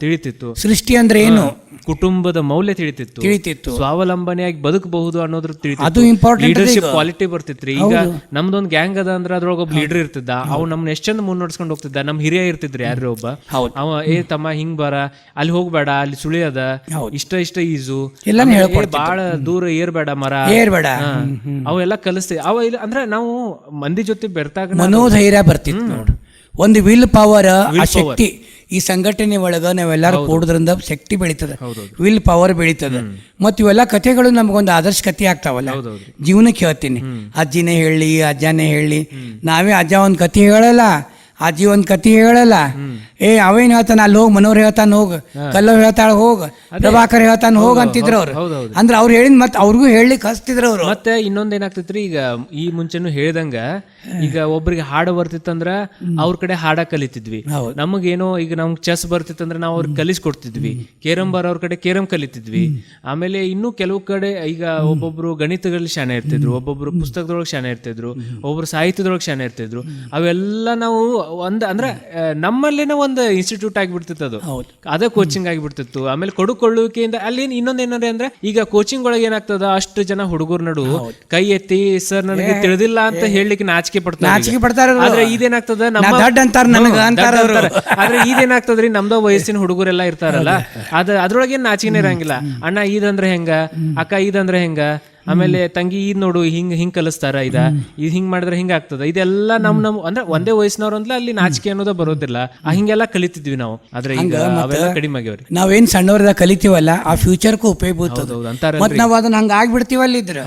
ತಿಳಿತಿತ್ತು. ಸೃಷ್ಟಿ ಅಂದ್ರೆ ಏನು, ಕುಟುಂಬದ ಮೌಲ್ಯ ತಿಳಿತಿತ್ತು, ಸ್ವಾವಲಂಬನೆಯಾಗಿ ಬದುಕಬಹುದು ಅನ್ನೋದ್ರ ಅದು ತಿಳಿತಿತ್ತು, ಇಂಪಾರ್ಟೆಂಟ್. ಲೀಡರ್ಶಿಪ್ ಕ್ವಾಲಿಟಿ ಬರ್ತಿತ್ರಿ. ಈಗ ನಮ್ದೊಂದ್ ಗ್ಯಾಂಗ್ ಅದ ಅಂದ್ರ ಅದ್ರೊಳಗ ಒಬ್ಬ ಲೀಡರ್ ಇರ್ತಿದ್ದ, ಅವ್ ನಮ್ನ ಎಷ್ಟ್ ಚಂದ ಮುನ್ನಡೆಸ್ಕೊಂಡು ಹೋಗ್ತಿದ್ದ. ನಮ್ ಹಿರಿಯ ಇರ್ತಿದ್ರಿ ಯಾರು ಒಬ್ಬ, ಅವ ತಮ್ಮ ಹಿಂಗ್ ಬರ, ಅಲ್ಲಿ ಹೋಗ್ಬೇಡ, ಅಲ್ಲಿ ಸುಳಿ ಅದ, ಇಷ್ಟ ಈಜು, ಬಾಳ ದೂರ ಏರ್ಬೇಡ, ಮರ ಏರ್ಬೇಡ, ಅವೆಲ್ಲ ಕಲಿಸ್ತೀವಿ. ಅವ ಇಲ್ಲ ಅಂದ್ರೆ ನಾವು ಮಂದಿ ಜೊತೆ ಬೆರ್ತಾಗ ಮನೋಧೈರ್ಯ ಬರ್ತಿತ್ತು ನೋಡು. ಒಂದು ವಿಲ್ ಪವರ್, ಆ ಶಕ್ತಿ ಈ ಸಂಘಟನೆ ಒಳಗ ನಾವೆಲ್ಲರೂ ಕೂಡೋದ್ರಿಂದ ಶಕ್ತಿ ಬೆಳೀತದೆ, ವಿಲ್ ಪವರ್ ಬೆಳೀತದೆ. ಮತ್ತು ಇವೆಲ್ಲ ಕಥೆಗಳು ನಮಗೊಂದು ಆದರ್ಶ ಕಥೆ ಆಗ್ತಾವಲ್ಲ, ಜೀವನಕ್ಕೆ ಹೇಳ್ತೀನಿ. ಅಜ್ಜಿನೇ ಹೇಳಿ, ಅಜ್ಜನೇ ಹೇಳಿ, ನಾವೇ ಅಜ್ಜ ಒಂದು ಕಥೆ ಹೇಳಲ್ಲ, ಅಜ್ಜಿ ಒಂದ್ ಕತಿ ಹೇಳಲ್ಲ. ಅವೇನ್ ಹೇಳ್ತಾನ, ಅಲ್ಲಿ ಹೋಗ್, ಮನೋರ್ ಹೇಳ್ತಾನ ಹೋಗ್, ಕಲ್ಲವ್ ಹೇಳ್ತಾಳ ಹೋಗ್, ಪ್ರಭಾಕರ್ ಹೇಳ್ತಾನ ಹೋಗ್ ಅಂತಿದ್ರು ಅವ್ರು. ಅಂದ್ರೆ ಅವ್ರು ಹೇಳಿದ್ ಮತ್ತೆ ಅವ್ರಿಗೂ ಹೇಳಲಿಕ್ಕೆ ಹಚ್ತಿದ್ರು ಅವ್ರು. ಮತ್ತೆ ಇನ್ನೊಂದ್ ಏನಾಗ್ತಿತ್ರಿ, ಈಗ ಈ ಮುಂಚೆನು ಹೇಳ್ದಂಗ, ಈಗ ಒಬ್ರಿಗೆ ಹಾಡು ಬರ್ತಿತ್ತಂದ್ರ ಅವ್ರ ಕಡೆ ಹಾಡ ಕಲಿತಿದ್ವಿ. ನಮಗೇನೋ ಈಗ ನಮ್ಗೆ ಚೆಸ್ ಬರ್ತಿತ್ತಂದ್ರ ನಾವು ಅವ್ರಿಗೆ ಕಲಿಸ್ಕೊಡ್ತಿದ್ವಿ. ಕೇರಂ ಬರೋರ್ ಕಡೆ ಕೇರಂ ಕಲಿತಿದ್ವಿ. ಆಮೇಲೆ ಇನ್ನು ಕೆಲವು ಕಡೆ ಈಗ ಒಬ್ಬೊಬ್ರು ಗಣಿತಗಳಲ್ಲಿ ಶಾನೆ ಇರ್ತಿದ್ರು, ಒಬ್ಬೊಬ್ರು ಪುಸ್ತಕದೊಳಗೆ ಶಾನೆ ಇರ್ತಿದ್ರು, ಒಬ್ರು ಸಾಹಿತ್ಯದೊಳಗೆ ಶಾನೆ ಇರ್ತಿದ್ರು. ಅವೆಲ್ಲ ನಾವು ಅಂದ್ರೆ ನಮ್ಮಲ್ಲಿನ ಒಂದು ಇನ್ಸ್ಟಿಟ್ಯೂಟ್ ಆಗಿಬಿಡ್ತಿತ್ತು, ಅದು ಅದೇ ಕೋಚಿಂಗ್ ಆಗಿಬಿಡ್ತಿತ್ತು. ಆಮೇಲೆ ಕೊಡುಕೊಳ್ಳುವಿಕೆಯಿಂದ ಅಲ್ಲಿ ಇನ್ನೊಂದೇನಂದ್ರೆ ಅಂದ್ರೆ ಈಗ ಕೋಚಿಂಗ್ ಒಳಗೆ ಏನಾಗ್ತದ, ಅಷ್ಟು ಜನ ಹುಡುಗರ ನಡು ಕೈ ಎತ್ತಿ ಸರ್ ನನಗೆ ತಿಳಿದಿಲ್ಲ ಅಂತ ಹೇಳಲಿಕ್ಕೆ ನಾಚಿಕೆ ಪಡ್ತಾರೆ. ಆದ್ರೆ ಇದೇನಾಗ್ತದ, ಆದ್ರೆ ಇದೇನಾಗ್ತದ್ರಿ, ನಮ್ದ ವಯಸ್ಸಿನ ಹುಡುಗರೆಲ್ಲ ಇರ್ತಾರಲ್ಲ, ಅದ್ರೊಳಗೇನ್ ನಾಚಿಕೆನೇ ಇರಂಗಿಲ್ಲ. ಅಣ್ಣ ಇದಂದ್ರೆ ಹೆಂಗ, ಅಕ್ಕ ಇದಂದ್ರೆ ಹೆಂಗ, ಆಮೇಲೆ ತಂಗಿ ಇದ್ ನೋಡು ಹಿಂಗ್ ಕಲಿಸ್ತಾರ, ಇದು ಹಿಂಗ್ ಮಾಡಿದ್ರೆ ಹಿಂಗ ಆಗ್ತದ. ಇದೆಲ್ಲ ನಮ್ ಅಂದ್ರೆ ಒಂದೇ ವಯಸ್ಸಿನವ್ರ ಅಂದ್ರೆ ಅಲ್ಲಿ ನಾಚಿಕೆ ಅನ್ನೋದ ಬರೋದಿಲ್ಲ. ಹಿಂಗೆಲ್ಲ ಕಲಿತಿದ್ವಿ ನಾವು. ಆದ್ರೆ ಈಗ ಅವೆಲ್ಲ ಕಡಿಮೆ ಆಗ್ಯಾವ್ರಿ. ನಾವೇನ್ ಸಣ್ಣವ್ರದ ಕಲಿತೀವಲ್ಲ, ಆ ಫ್ಯೂಚರ್ಗೂ ಉಪಯೋಗ ಮತ್ತೆ ನಾವ್ ಅದನ್ನ ಹಂಗ ಆಗ್ಬಿಡ್ತೀವಲ್ಲ ಇದ್ರ.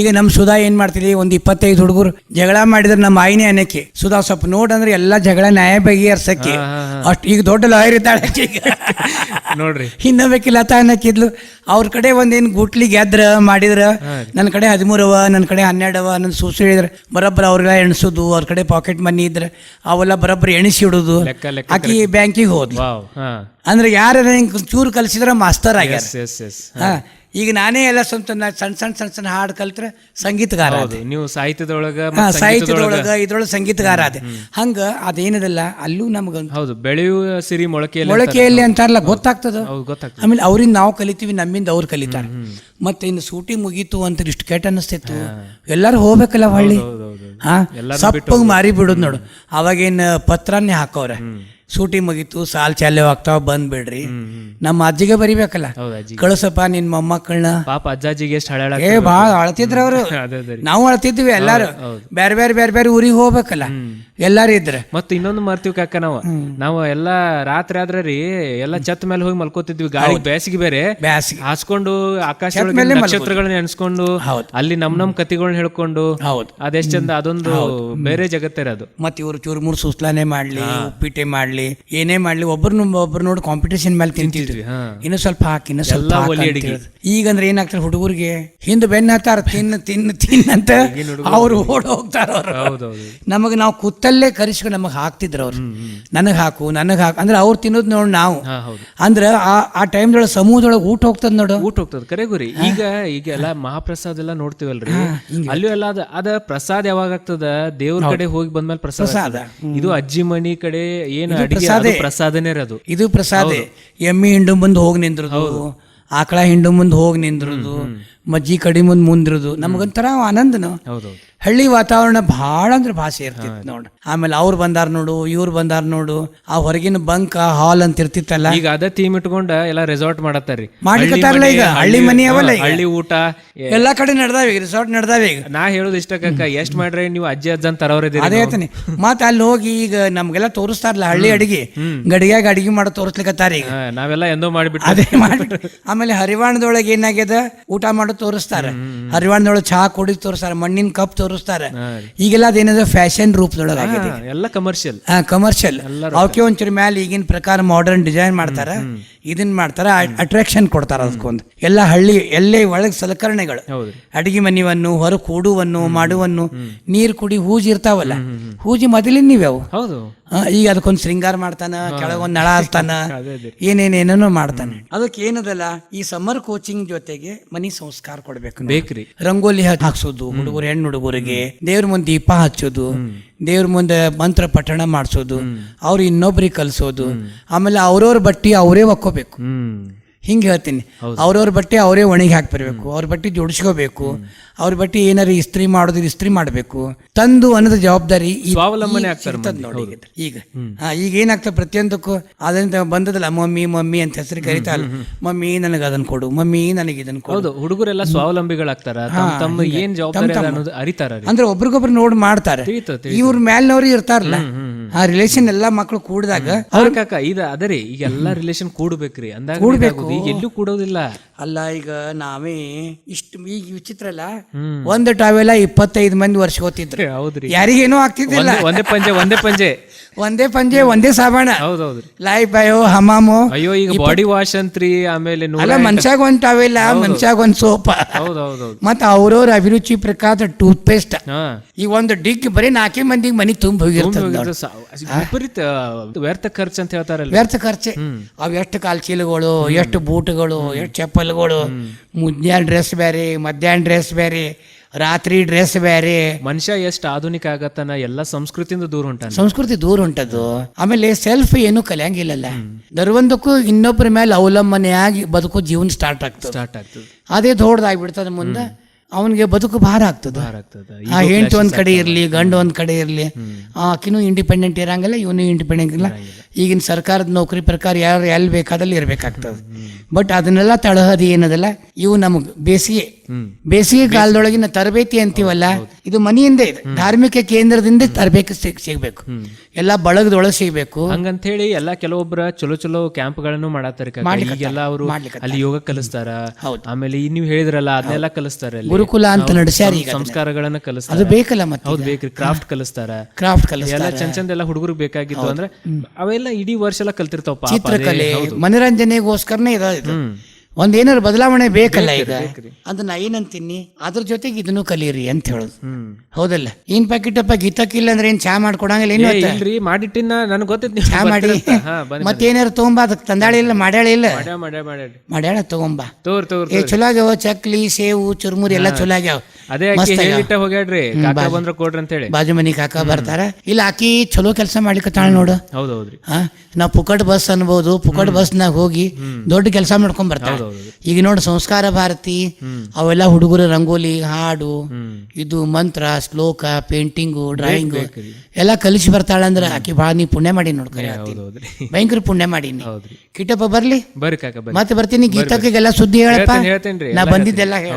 ಈಗ ನಮ್ ಸುಧಾ ಏನ್ ಮಾಡ್ತೀವಿ, ಒಂದ್ 25 ಹುಡುಗರು ಜಗಳ ಮಾಡಿದ್ರೆ ನಮ್ಮ ಆಯ್ನೆ ಅನ್ನಕ್ಕೆ, ಸುಧಾ ಸ್ವಲ್ಪ ನೋಡಂದ್ರೆ ಎಲ್ಲಾ ಜಗಳ ನ್ಯಾಯ ಬಗೆಹರ್ಸಕ್ಕೆ ಅಷ್ಟು ಈಗ ದೊಡ್ಡ ಲಾಯರ್ ಇದ್ದಾಳೆ ನೋಡ್ರಿ. ಇನ್ನಬೇಕಿಲ್ಲ ಅನ್ನಕ್ಕಿದ್ಲು. ಅವ್ರ ಕಡೆ ಒಂದೇನ್ ಗುಟ್ಲಿ ಗೆದ್ರ ಮಾಡಿದ್ರ, ನನ್ನ ಕಡೆ 13 ಅವ, ನನ್ನ ಕಡೆ 12 ಅವ, ನನ್ನ ಸೂಸು ಹೇಳಿದ್ರೆ ಬರೋಬ್ಬರ ಅವ್ರೆಲ್ಲ ಎಣಿಸೋದು. ಅವ್ರ ಕಡೆ ಪಾಕೆಟ್ ಮನಿ ಇದ್ರೆ ಅವೆಲ್ಲ ಬರೋಬ್ಬರ ಎಣಿಸಿ ಇಡೋದು. ಆಕಿ ಬ್ಯಾಂಕಿಗೆ ಹೋದ್ಲು. ಅಂದ್ರೆ ಯಾರ ಚೂರು ಕಲಿಸಿದ್ರ ಮಾಸ್ತರ್ ಆಗ್ಯಾರ. ಈಗ ನಾನೇ ಎಲ್ಲ ಸಣ್ಣ ಹಾಡು ಕಲ್ತ್ರೆ ಸಂಗೀತಗಾರ. ನೀವು ಸಾಹಿತ್ಯದೊಳಗ ಇದ್ರೊಳಗೆ ಸಂಗೀತಗಾರ ಅದೇ. ಹಂಗ ಅದೇನದಲ್ಲ, ಅಲ್ಲೂ ನಮ್ಗ ಹೌದು ಬೆಳೆಯುವ ಸಿರಿ ಮೊಳಕೆಯಲ್ಲಿ ಅಂತಾರಲ್ಲ, ಗೊತ್ತಾಗ್ತದ. ಆಮೇಲೆ ಅವ್ರಿಂದ ನಾವು ಕಲಿತೀವಿ, ನಮ್ಮಿಂದ ಅವ್ರು ಕಲಿತಾರ. ಮತ್ತೆ ಇನ್ನು ಸೂಟಿ ಮುಗೀತು ಅಂತ ಇಷ್ಟು ಕೆಟ್ಟ ಅನಿಸ್ತಿತ್ತು. ಎಲ್ಲಾರು ಹೋಗ್ಬೇಕಲ್ಲ ಹೊಳ್ಳಿ, ಸಪ್ಪಗ್ ಮಾರಿ ಬಿಡೋದು ನೋಡು. ಅವಾಗೇನ್ ಪತ್ರನೇ ಹಾಕೋರ, ಸೂಟಿ ಮುಗೀತು, ಸಾಲ್ ಚಾಲೆ ಆಗ್ತಾವ, ಬಂದ್ಬಿಡ್ರಿ. ನಮ್ಮ ಅಜ್ಜಿಗೆ ಬರಿಬೇಕಲ್ಲ, ಕಳಿಸಪ್ಪ ನಿನ್ ಮೊಮ್ಮಕ್ಕಳನ್ನ. ಪಾಪ ಅಜ್ಜಾಜಿಗೆ ಭಾಳ ಅಳ್ತಿದ್ರ ಅವ್ರು, ನಾವು ಅಳ್ತಿದ್ವಿ. ಎಲ್ಲಾರು ಬೇರೆ ಬೇರೆ ಊರಿಗೆ ಹೋಗ್ಬೇಕಲ್ಲ, ಎಲ್ಲಾರು ಇದ್ರೆ. ಮತ್ತೆ ಇನ್ನೊಂದು ಮಾಡ್ತೀವಿ ಕಾಕ, ನಾವು ಎಲ್ಲಾ ರಾತ್ರಿ ಆದ್ರೆ ರೀ ಎಲ್ಲ ಛತ್ ಮೇಲೆ ಹೋಗಿ ಮಲ್ಕೋತಿದ್ವಿ. ಗಾಳಿ ಬೇಸಿಗೆ ಬೇರೆ, ಹಾಸ್ಕೊಂಡು ಆಕಾಶ ನಕ್ಷತ್ರಗಳನ್ನ ಎಣಿಸ್ಕೊಂಡು, ಅಲ್ಲಿ ನಮ್ ಕತಿಗಳನ್ನ ಹೇಳ್ಕೊಂಡು, ಅದೆಷ್ಟ್ ಚಂದ. ಅದೊಂದು ಬೇರೆ ಜಗತ್ತೇ ಅದು. ಮತ್ತೆ ಇವ್ರು ಚೂರು ಸುಸ್ಲಾನೆ ಮಾಡ್ಲಿ, ಉಪ್ಪಿಟ್ಟೆ ಮಾಡ್ಲಿ, ಏನೇ ಮಾಡ್ಲಿ, ಒಬ್ರು ನೋಡಿ ಕಾಂಪಿಟೇಷನ್ ಮೇಲೆ ತಿಂತಿದ್ವಿ. ಇನ್ನು ಸ್ವಲ್ಪ ಹಾಕಿ, ಇನ್ನು ಸ್ವಲ್ಪ ಈಗಂದ್ರೆ ಏನಾಗ್ತಾರೆ, ಹುಡುಗರಿಗೆ ಹಿಂದ್ ಬೆನ್ನ ಹತ್ತಾರ, ತಿನ್ನ ಅವ್ರು ಓಡ್ ಹೋಗ್ತಾರ. ನಮಗ್ ನಾವು ಕೂತಲ್ಲೇ ಕರಿಸ್ಕೊಂಡು ನಮಗ್ ಹಾಕ್ತಿದ್ರು ಅವ್ರು. ನನಗ್ ಹಾಕು ಅಂದ್ರೆ ಅವ್ರು ತಿನ್ನೋದ್ ನೋಡ್ ನಾವು. ಅಂದ್ರ ಆ ಟೈಮ್ದೊಳಗೆ ಸಮೂಹದೊಳಗೆ ಊಟ ಹೋಗ್ತದ ನೋಡು, ಊಟ ಹೋಗ್ತದ. ಕರೆ ಗುರಿ. ಈಗೆಲ್ಲ ಮಹಾಪ್ರಸಾದ ಎಲ್ಲ ನೋಡ್ತೀವಲ್ರಿ, ಅಲ್ಲೂ ಎಲ್ಲ ಅದ ಪ್ರಸಾದ ಯಾವಾಗ ಆಗ್ತದ, ದೇವ್ರ ಕಡೆ ಹೋಗಿ ಬಂದ್ಮೇಲೆ ಪ್ರಸಾದ. ಇದು ಅಜ್ಜಿ ಮನಿ ಕಡೆ ಏನ್ ಪ್ರಸಾದನೇ ಅದು. ಇದು ಪ್ರಸಾದ. ಎಮ್ಮಿ ಹಿಂಡು ಮುಂದೆ ಹೋಗಿ ನಿಂದ್ರದು, ಆಕಳ ಹಿಂಡು ಮುಂದೆ ಹೋಗಿ ನಿಂದ್ರದು, ಮಜ್ಜಿ ಕಡಿ ಮುಂದಿರೋದು. ನಮಗೊಂಥರ ಆನಂದನು. ಹಳ್ಳಿ ವಾತಾವರಣ ಭಾಳ ಅಂದ್ರೆ ಭಾಷೆ ಇರ್ತಿತ್ತು ನೋಡು. ಆಮೇಲೆ ಅವ್ರು ಬಂದಾರ ನೋಡು, ಇವ್ರು ಬಂದಾರ ನೋಡು, ಆ ಹೊರಗಿನ ಬಂಕ್ ಹಾಲ್ ಅಂತ ಇರ್ತಿತ್ತಲ್ಲ, ಈಗ ಅದೇ ಥೀಮ್ ಇಟ್ಕೊಂಡ ಎಲ್ಲ ರೆಸಾರ್ಟ್ ಮಾಡತ್ತಾರ್ರಿ. ಮಾಡ್ಲಿಕತ್ತಾರಲ್ಲ ಈಗ, ಹಳ್ಳಿ ಮನಿ ಅವಲ್ಲ, ಹಳ್ಳಿ ಊಟ ಎಲ್ಲಾ ಕಡೆ ನಡ್ದಾವ, ರೆಸಾರ್ಟ್ ನಡ್ದಾವ ಈಗ. ನಾ ಹೇಳೋದು ಇಷ್ಟಕ್ಕ, ಎಷ್ಟ್ ಮಾಡ್ರಿ ನೀವು ಅಜ್ಜಿ ಅಜ್ಜನ್ ತರವ್ರಿದ್ದೀರಿ. ಅದೇ ಹೇಳ್ತೀನಿ. ಮತ್ತ ಅಲ್ಲಿ ಹೋಗಿ ಈಗ ನಮ್ಗೆಲ್ಲ ತೋರಿಸ್ತಾರಲ್ಲ ಹಳ್ಳಿ ಅಡಿಗೆ, ಗಡಿಯಾಗ ಅಡಿಗೆ ಮಾಡೋ ತೋರಿಸ್ಲಿಕತ್ತಾರ ಈಗ. ನಾವೆಲ್ಲ ಎಂದೋ ಮಾಡಿಬಿಟ್ಟು ಅದೇ ಮಾಡ್ಬಿಟ್ಟು. ಆಮೇಲೆ ಹರಿವಾಣದೊಳಗೆ ಏನಾಗ್ಯದ, ಊಟ ಮಾಡೋದು ತೋರಿಸ್ತಾರ, ಹರಿವಾಣದೊಳಗೆ ಚಹಾ ಕುಡಿದು ತೋರಿಸ್ತಾರ, ಮಣ್ಣಿನ ಕಪ್ ತೋರಿಸ್ತಾರ. ಈಗೆಲ್ಲ ಅದೇನದ ಫ್ಯಾಷನ್ ರೂಪದೊಳಗೆ ಆಗಿದೆ, ಎಲ್ಲ ಕಮರ್ಷಿಯಲ್. ಅವಕ್ಕೆ ಒಂಚೂರು ಮ್ಯಾಲ ಈಗಿನ ಪ್ರಕಾರ ಮಾಡರ್ನ್ ಡಿಸೈನ್ ಮಾಡ್ತಾರ. ಇದನ್ನ ಮಾಡ್ತಾರ, ಅಟ್ರಾಕ್ಷನ್ ಕೊಡ್ತಾರ ಅದಕ್ಕೊಂದು. ಎಲ್ಲ ಹಳ್ಳಿ ಎಲ್ಲೇ ಒಳಗೆ ಸಲಕರಣೆಗಳು, ಹೌದ್ರಿ. ಅಡಿಗೆ ಮನಿವನ್ನು ಹೊರ ಕೂಡುವನ್ನು ಮಾಡುವನ್ನು, ನೀರು ಕುಡಿ ಹೂಜಿ ಇರ್ತಾವಲ್ಲ, ಹೂಜಿ ಮೊದಲಿನ ನೀವ್ಯಾವು. ಹೌದು. ಈಗ ಅದಕ್ಕೊಂದು ಶೃಂಗಾರ ಮಾಡ್ತಾನ, ಕೆಳಗೊಂದು ನಳ ಹಚ್ತಾನ, ಏನೇನೇನೇನೋ ಮಾಡ್ತಾನೆ. ಅದಕ್ಕೆ ಏನದಲ್ಲ, ಈ ಸಮ್ಮರ್ ಕೋಚಿಂಗ್ ಜೊತೆಗೆ ಮನಿ ಸಂಸ್ಕಾರ ಕೊಡ್ಬೇಕು. ಬೇಕ್ರಿ. ರಂಗೋಲಿ ಹಾಕ್ಸೋದು ಹುಡುಗರು, ಹೆಣ್ಣು ಹುಡುಗರಿಗೆ ದೇವ್ರ ಮುಂದೆ ದೀಪ ಹಚ್ಚೋದು, ದೇವ್ರ ಮುಂದೆ ಮಂತ್ರ ಪಠಣ ಮಾಡಿಸೋದು, ಅವ್ರು ಇನ್ನೊಬ್ರಿಗೆ ಕಲಿಸೋದು, ಆಮೇಲೆ ಅವ್ರವ್ರ ಬಟ್ಟಿ ಅವರೇ ಒಕ್ಕೋಬೇಕು. ಹಿಂಗೆ ಹೇಳ್ತೀನಿ, ಅವ್ರವ್ರ ಬಟ್ಟೆ ಅವರೇ ಒಣಗಿ ಹಾಕ್ಬರ್ಬೇಕು, ಅವ್ರ ಬಟ್ಟೆ ಜೋಡಿಸ್ಕೋಬೇಕು, ಅವ್ರ ಬಟ್ಟೆ ಏನಾರು ಇಸ್ತ್ರಿ ಮಾಡೋದು ಇಸ್ತ್ರಿ ಮಾಡಬೇಕು, ತಂದು ಅನ್ನೋದು ಜವಾಬ್ದಾರಿ ಸ್ವಾವಲಂಬನೆ ಆಗ್ತಾರೆ ನೋಡಿ. ಈಗ ಈಗ ಏನಾಗ್ತದೆ, ಪ್ರತಿಯೊಂದಕ್ಕೂ ಅದರಿಂದ ಬಂದದಲ್ಲ, ಮಮ್ಮಿ ಮಮ್ಮಿ ಅಂತ ಹೆಸರು ಕರಿತಾರಲ್ಲ, ಮಮ್ಮಿ ನನಗೆ ಅದನ್ನ ಕೊಡು, ಮಮ್ಮಿ ನನಗೆ ಇದನ್ನ ಕೊಡು. ಹೌದು, ಹುಡುಗರೆಲ್ಲ ಸ್ವಾವಲಂಬಿಗಳಾಗ್ತಾರ, ತಮ್ಮ ಏನ್ ಜವಾಬ್ದಾರಿ ಅನ್ನೋದು ಅರಿತಾರ, ಅಂದ್ರೆ ಒಬ್ರಿಗೊಬ್ರು ನೋಡಿ ಮಾಡ್ತಾರೆ. ಇವ್ರ ಮೇಲ್ನವ್ರು ಇರ್ತಾರಲ್ಲ, ಆ ರಿಲೇಷನ್ ಎಲ್ಲಾ ಮಕ್ಳು ಕೂಡಿದಾಗ ಕಾಕ ಇದು ಅದರಿ ಈಗ ಎಲ್ಲಾ ರಿಲೇಷನ್ ಕೂಡ್ಬೇಕ್ರಿ ಅಂದಾಗ ಈಗ ಎಲ್ಲೂ ಕೂಡೋದಿಲ್ಲ ಅಲ್ಲ. ಈಗ ನಾವೇ ಇಷ್ಟು ಈಗ ವಿಚಿತ್ರ ಅಲ್ಲ, ಒಂದು ಟಾವೆಲ್ಲ 25 ಮಂದಿ ವರ್ಷ ಹೋಗ್ತಿದ್ರು. ಹೌದ್ರಿ. ಯಾರಿಗೇನೋ ಆಗ್ತಿದ್ದಿಲ್ಲ. ಒಂದೇ ಪಂಜೆ ಒಂದೇ ಪಂಜೆ ಒಂದೇ ಸಾಬಾಣ. ಹೌದೌದ್ರಿ. ಲಾಯ್ ಬಾಯೋ ಹಮಾಮೋ. ಅಯ್ಯೋ ಈಗ ಬಾಡಿ ವಾಶ್ ಅಂತ್ರಿ, ಆಮೇಲೆ ಅಲ್ಲ ಮನ್ಸಾಗ ಒಂದ್ ಟಾವೆಲ್ಲ, ಮನ್ಸಾಗ ಒಂದ್ ಸೋಪ, ಮತ್ತ ಅವ್ರವ್ರ ಅಭಿರುಚಿ ಪ್ರಕಾರ ಟೂತ್ ಪೇಸ್ಟ್. ಈ ಒಂದು ಡಿಗ್ ಬರೀ 4 ಮಂದಿಗೆ ಮನಿ ತುಂಬ ಹೋಗಿರ್ತದೆ. ವಿಪರೀತ ವ್ಯರ್ಥ ಖರ್ಚು ಅಂತ ಹೇಳ್ತಾರಲ್ಲ. ವ್ಯರ್ಥ ಖರ್ಚೆ. ಅವ್ ಎಷ್ಟು ಕಾಲ್ ಚೀಲಗಳು, ಎಷ್ಟು ಬೂಟ್ಗಳು, ಎಷ್ಟು ಚಪ್ಪಲ್ಗಳು, ಮುಂಜಾನೆ ಡ್ರೆಸ್ ಬೇರೆ, ಮಧ್ಯಾಹ್ನ ಡ್ರೆಸ್ ಬೇರೆ, ರಾತ್ರಿ ಡ್ರೆಸ್ ಬೇರೆ. ಮನುಷ್ಯ ಎಷ್ಟು ಆಧುನಿಕ ಆಗತ್ತಾನ, ಎಲ್ಲ ಸಂಸ್ಕೃತಿಯಿಂದ ದೂರ ಹೊಂಟಾನ. ಸಂಸ್ಕೃತಿ ದೂರ ಹೊಂಟದ್ದು. ಆಮೇಲೆ ಸೆಲ್ಫ್ ಏನು ಕಲಿಯಂಗಿಲ್ಲಲ್ಲ, ದರ್ವೊಂದಕ್ಕೂ ಇನ್ನೊಬ್ಬರ ಮೇಲೆ ಅವಲಂಬನೆಯಾಗಿ ಬದುಕು ಜೀವನ ಸ್ಟಾರ್ಟ್ ಆಗ್ತದೆ. ಅದೇ ದೊಡ್ಡದಾಗ್ಬಿಡ್ತದೆ. ಮುಂದೆ ಅವನಿಗೆ ಬದುಕು ಭಾರ ಆಗ್ತದೆ. ಆ ಹೆಂಡತಿ ಒಂದ್ ಕಡೆ ಇರ್ಲಿ, ಗಂಡು ಒಂದ್ ಕಡೆ ಇರ್ಲಿ, ಆಕಿನೂ ಇಂಡಿಪೆಂಡೆಂಟ್ ಇರಂಗಿಲ್ಲ, ಇವನು ಇಂಡಿಪೆಂಡೆಂಟ್ ಇಲ್ಲ. ಈಗಿನ ಸರ್ಕಾರದ ನೌಕರಿ ಪ್ರಕಾರ ಯಾರು ಎಲ್ಲಿ ಬೇಕಾದಲ್ಲಿ ಇರ್ಬೇಕಾಗ್ತದೆ. ಬಟ್ ಅದನ್ನೆಲ್ಲ ತಳಹದಿ ಏನದಲ್ಲ, ಇವು ನಮಗ್ ಬೇಸಿಗೆ ಕಾಲದೊಳಗಿನ ತರಬೇತಿ ಅಂತೀವಲ್ಲ, ಇದು ಮನೆಯಿಂದ ಇದೆ, ಧಾರ್ಮಿಕ ಕೇಂದ್ರದಿಂದ ತರಬೇತಿ ಸಿಗ್ಬೇಕು, ಎಲ್ಲ ಬಳಗದೊಳಗೆ ಸಿಗ್ಬೇಕು. ಹಂಗಂತ ಹೇಳಿ ಎಲ್ಲ ಕೆಲವೊಬ್ಬರ ಚಲೋ ಕ್ಯಾಂಪ್ಗಳನ್ನು ಮಾಡತ್ತಾರೆ. ಈಗೆಲ್ಲ ಅವರು ಅಲ್ಲಿ ಯೋಗ ಕಲಿಸ್ತಾರ, ಆಮೇಲೆ ನೀವು ಹೇಳಿದ್ರಲ್ಲ ಅದನ್ನೆಲ್ಲ ಕಲಿಸ್ತಾರೆ, ಗುರುಕುಲ ಅಂತ ನಡೆಸ್ಯಾರ. ಈಗ ಸಂಸ್ಕಾರಗಳನ್ನ ಕಲಿಸ್ತಾರೆ, ಅದು ಬೇಕಲ್ಲ ಮತ್ತೆ. ಹೌದು ಬೇಕ್ರಿ. ಕ್ರಾಫ್ಟ್ ಕಲಿಸ್ತಾರ, ಎಲ್ಲ ಚಂದ ಎಲ್ಲ ಹುಡುಗರು ಬೇಕಾಗಿತ್ತು. ಅಂದ್ರೆ ಅವೆಲ್ಲ ಇಡೀ ವರ್ಷ ಎಲ್ಲ ಕಲ್ತಿರ್ತಾವ. ಚಿತ್ರಕಲೆ ಮನರಂಜನೆಗೋಸ್ಕರನೇ ಇದು. ಒಂದೇನಾರು ಬದಲಾವಣೆ ಬೇಕಲ್ಲ. ಈಗ ಅದನ್ನ ಏನಂತೀನಿ, ಅದ್ರ ಜೊತೆಗೆ ಇದನ್ನು ಕಲೀರಿ ಅಂತ ಹೇಳುದು. ಹೌದಲ್ಲ? ಏನ್ ಪ್ಯಾಕೆಟ್ ಅಪ್ಪ ಗೀತಕ್ಕಿಲ್ಲ ಅಂದ್ರೆ ಏನ್ ಚಾ ಮಾಡ್ಕೊಡಂಗಿಲ್ಲ, ಏನು ಮಾಡಿಟ್ಟಿನ ನನಗೆ ಗೊತ್ತೈತಿ. ಚಾ ಮಾಡಿ ಮತ್ತೇನಾರು ತಗೊಂಬ, ಅದಕ್ಕೆ ತಂದಾಳಿ ಇಲ್ಲ, ಮಾಡ್ಯಾಳಿ ಇಲ್ಲ, ಮಾಡ್ಯಾಳ ತಗೊಂಬ. ಚಲೋ ಆಗ್ಯಾವ, ಚಕ್ಲಿ, ಸೇವು, ಚುರ್ಮುರಿ ಎಲ್ಲ ಚಲೋ ಆಗ್ಯಾವ. ಅದೇ ಹೋಗ್ಯಾಡ್ರಿ, ಬಂದ್ರ ಕೊಡ್ರಿ ಅಂತ ಹೇಳಿ ಬಾಜು ಮನಿ ಕಾಕ ಬರ್ತಾರ. ಇಲ್ಲ ಆಕಿ ಚಲೋ ಕೆಲಸ ಮಾಡ್ಲಿಕ್ಕತ್ತಾಳ ನೋಡು. ಹೌದೌದ್ರಿ. ನಾವ್ ಪುಕಟ್ ಬಸ್ ಅನ್ಬೋದು, ಪುಕಟ್ ಬಸ್ನಾಗ ಹೋಗಿ ದೊಡ್ಡ ಕೆಲಸ ಮಾಡ್ಕೊಂಡ್ ಬರ್ತಾಳ. ಈಗ ನೋಡಿ ಸಂಸ್ಕಾರ ಭಾರತಿ ಅವೆಲ್ಲ ಹುಡುಗರು ರಂಗೋಲಿ, ಹಾಡು, ಇದು ಮಂತ್ರ, ಶ್ಲೋಕ, ಪೇಂಟಿಂಗು, ಡ್ರಾಯಿಂಗು ಎಲ್ಲ ಕಲಿಸಿ ಬರ್ತಾಳ. ಅಂದ್ರೆ ಆಕಿ ಭಾಳ ನೀ ಪುಣ್ಯ ಮಾಡಿ ನೋಡ್ಕರಿ, ಭಯಂಕರ ಪುಣ್ಯ ಮಾಡೀನಿ. ಕಿಟ್ಟಪ್ಪ ಬರ್ಲಿ, ಮತ್ತೆ ಬರ್ತೀನಿ. ಗೀತಕ್ಕೆಲ್ಲ ಸುದ್ದಿ ಹೇಳಪ್ಪ, ನಾ ಬಂದಿದ್ದೆಲ್ಲ ಹೇಳ.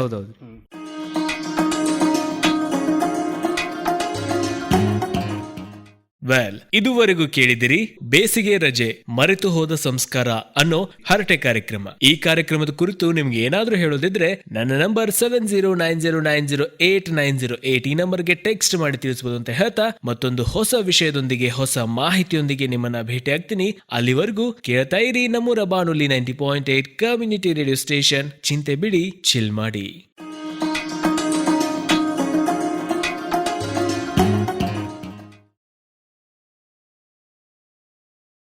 ವೆಲ್, ಇದುವರೆಗೂ ಕೇಳಿದಿರಿ ಬೇಸಿಗೆ ರಜೆ ಮರೆತು ಹೋದ ಸಂಸ್ಕಾರ ಅನ್ನೋ ಹರಟೆ ಕಾರ್ಯಕ್ರಮ. ಈ ಕಾರ್ಯಕ್ರಮದ ಕುರಿತು ನಿಮ್ಗೆ ಏನಾದ್ರೂ ಹೇಳೋದಿದ್ರೆ ನನ್ನ ನಂಬರ್ 7090908908 ಈ ನಂಬರ್ಗೆ ಟೆಕ್ಸ್ಟ್ ಮಾಡಿ ತಿಳಿಸಬಹುದು ಅಂತ ಹೇಳ್ತಾ, ಮತ್ತೊಂದು ಹೊಸ ವಿಷಯದೊಂದಿಗೆ, ಹೊಸ ಮಾಹಿತಿಯೊಂದಿಗೆ ನಿಮ್ಮನ್ನ ಭೇಟಿ ಆಗ್ತೀನಿ. ಅಲ್ಲಿವರೆಗೂ ಕೇಳ್ತಾ ಇರಿ ನಮ್ಮೂರ ಬಾನುಲಿ 90.8 ಕಮ್ಯುನಿಟಿ ರೇಡಿಯೋ ಸ್ಟೇಷನ್. ಚಿಂತೆ ಬಿಡಿ, ಚಿಲ್ ಮಾಡಿ.